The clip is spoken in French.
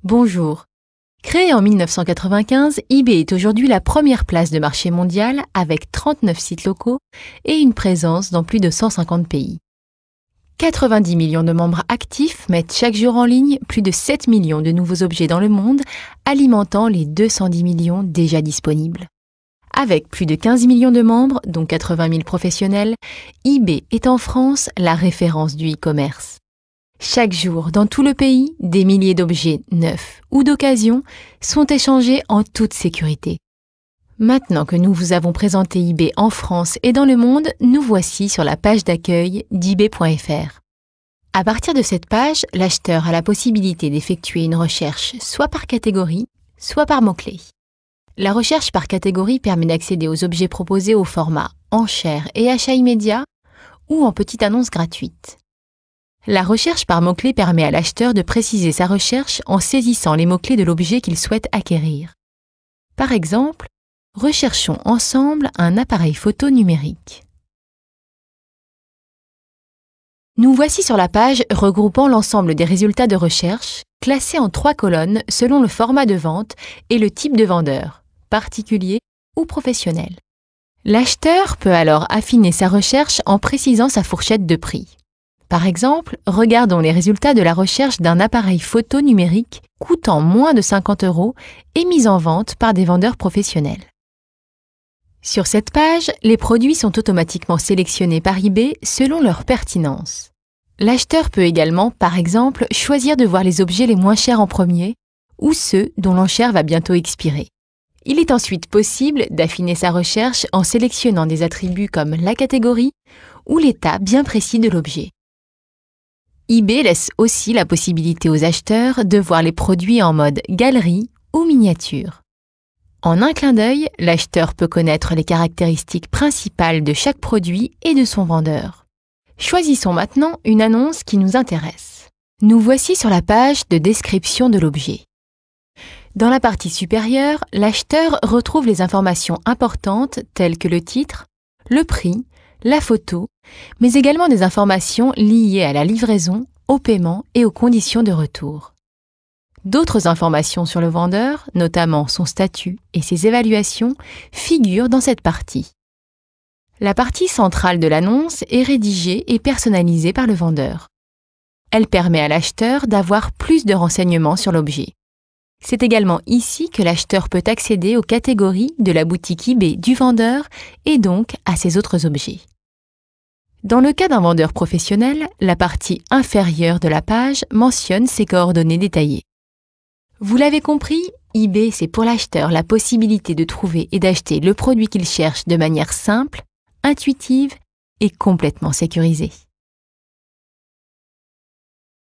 Bonjour. Créée en 1995, eBay est aujourd'hui la première place de marché mondial avec 39 sites locaux et une présence dans plus de 150 pays. 90 millions de membres actifs mettent chaque jour en ligne plus de 7 millions de nouveaux objets dans le monde, alimentant les 210 millions déjà disponibles. Avec plus de 15 millions de membres, dont 80 000 professionnels, eBay est en France la référence du e-commerce. Chaque jour, dans tout le pays, des milliers d'objets neufs ou d'occasion sont échangés en toute sécurité. Maintenant que nous vous avons présenté eBay en France et dans le monde, nous voici sur la page d'accueil d'ebay.fr. À partir de cette page, l'acheteur a la possibilité d'effectuer une recherche soit par catégorie, soit par mots-clés. La recherche par catégorie permet d'accéder aux objets proposés au format enchères et achat immédiat ou en petite annonce gratuite. La recherche par mots-clés permet à l'acheteur de préciser sa recherche en saisissant les mots-clés de l'objet qu'il souhaite acquérir. Par exemple, recherchons ensemble un appareil photo numérique. Nous voici sur la page regroupant l'ensemble des résultats de recherche, classés en 3 colonnes selon le format de vente et le type de vendeur, particulier ou professionnel. L'acheteur peut alors affiner sa recherche en précisant sa fourchette de prix. Par exemple, regardons les résultats de la recherche d'un appareil photo numérique coûtant moins de 50 € et mis en vente par des vendeurs professionnels. Sur cette page, les produits sont automatiquement sélectionnés par eBay selon leur pertinence. L'acheteur peut également, par exemple, choisir de voir les objets les moins chers en premier ou ceux dont l'enchère va bientôt expirer. Il est ensuite possible d'affiner sa recherche en sélectionnant des attributs comme la catégorie ou l'état bien précis de l'objet. eBay laisse aussi la possibilité aux acheteurs de voir les produits en mode galerie ou miniature. En un clin d'œil, l'acheteur peut connaître les caractéristiques principales de chaque produit et de son vendeur. Choisissons maintenant une annonce qui nous intéresse. Nous voici sur la page de description de l'objet. Dans la partie supérieure, l'acheteur retrouve les informations importantes telles que le titre, le prix, la photo, mais également des informations liées à la livraison, au paiement et aux conditions de retour. D'autres informations sur le vendeur, notamment son statut et ses évaluations, figurent dans cette partie. La partie centrale de l'annonce est rédigée et personnalisée par le vendeur. Elle permet à l'acheteur d'avoir plus de renseignements sur l'objet. C'est également ici que l'acheteur peut accéder aux catégories de la boutique eBay du vendeur et donc à ses autres objets. Dans le cas d'un vendeur professionnel, la partie inférieure de la page mentionne ses coordonnées détaillées. Vous l'avez compris, eBay, c'est pour l'acheteur la possibilité de trouver et d'acheter le produit qu'il cherche de manière simple, intuitive et complètement sécurisée.